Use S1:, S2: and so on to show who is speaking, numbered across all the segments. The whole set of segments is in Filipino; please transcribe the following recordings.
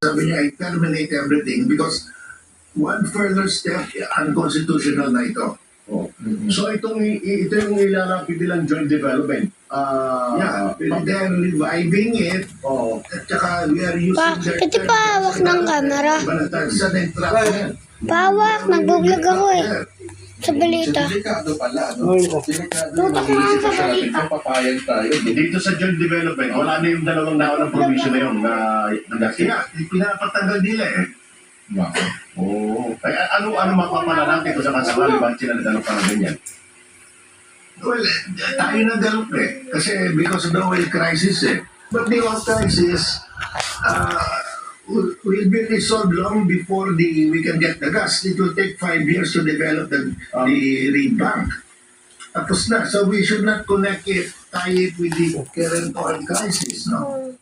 S1: Sabi niya, I terminate everything because one further step, unconstitutional na ito.
S2: Oh. So ito yung ilalapit nilang joint development.
S1: Yeah, they're reviving it.
S2: Oh.
S1: At saka we are using
S3: Bakit pa hawak ng camera?
S1: Sa entrapment.
S3: Pawak, nag-vlog ako eh. Sa balita.
S4: Delikado pala, no? Delikado.
S3: Tutok nga sa balita.
S4: Papayag tayo.
S2: Dito sa joint development, wala na yung dalawang naunang provision na yun na
S1: Kaya, pinapatanggal nila eh.
S2: Wow. Oh. Ay, ano mapapala natin kung sakasakali ba sila na parang ganyan?
S1: Well, tayo nag-alok eh. Kasi because of the oil crisis eh. But the oil crisis will be resolved long before we can get the gas. It will take 5 years to develop the reed bank. Tapos na. So we should not connect it, tie it with the current oil crisis, no?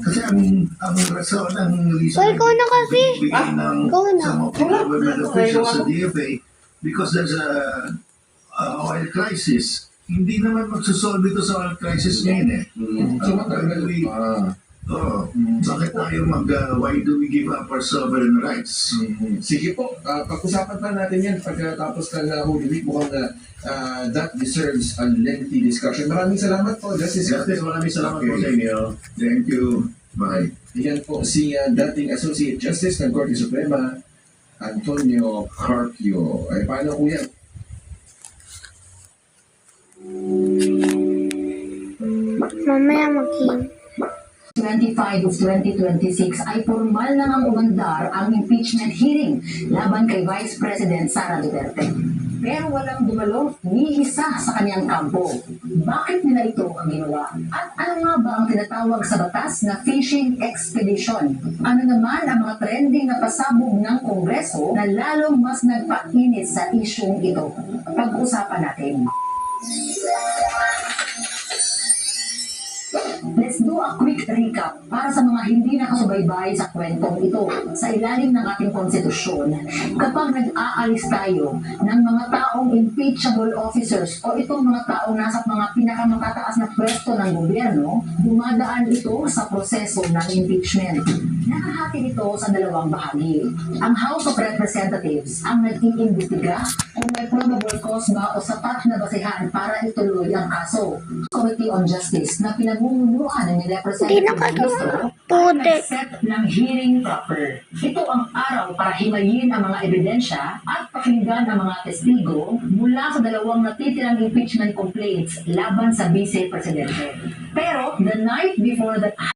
S1: Kasi ang rason, ang reason
S3: Well, ikaw na kasi. Ikaw na.
S1: some of the government officials sa DFA, because there's a oil crisis. Hindi naman magsusolve ito sa oil crisis ngayon eh. So matagal bakit tayo why do we give up our sovereign rights?
S4: Sige po, pag-usapan pa natin yan pagkatapos ng Holy Week. Mukhang that deserves a lengthy discussion. Maraming salamat po, Justice.
S2: Maraming salamat po sa inyo.
S1: Thank you. Bye.
S4: Yan po si dating Associate Justice ng Korte Suprema, Antonio Carpio. Ay, paano po yan?
S3: Mamaya mag-game.
S5: 25 of 2026 ay formal na ngang umandar ang impeachment hearing laban kay Vice President Sara Duterte. Pero walang dumalo ni isa sa kanyang kampo. Bakit nila ito ang ginawa? At ano nga ba ang tinatawag sa batas na fishing expedition? Ano naman ang mga trending na pasabog ng Kongreso na lalong mas nagpainit sa isyong ito? Pag-usapan natin. Let's do a quick recap para sa mga hindi nakasubaybay sa kwentong ito. Sa ilalim ng ating konstitusyon, kapag nag-aalis tayo ng mga taong impeachable officers o itong mga taong nasa mga pinakamatataas na pwesto ng gobyerno, dumadaan ito sa proseso ng impeachment. Nakahati ito sa dalawang bahagi. Ang House of Representatives ang nag-iimbestiga kung may probable cause ba o sapat na basehan para ituloy ang kaso. Committee on Justice na pinagmumunuan ng Representative Ministro ang nag-set ng hearing proper. Ito ang araw para himayin ang mga ebidensya at pakinggan ang mga testigo mula sa dalawang natitirang impeachment complaints laban sa Vice Presidente. Pero the night before the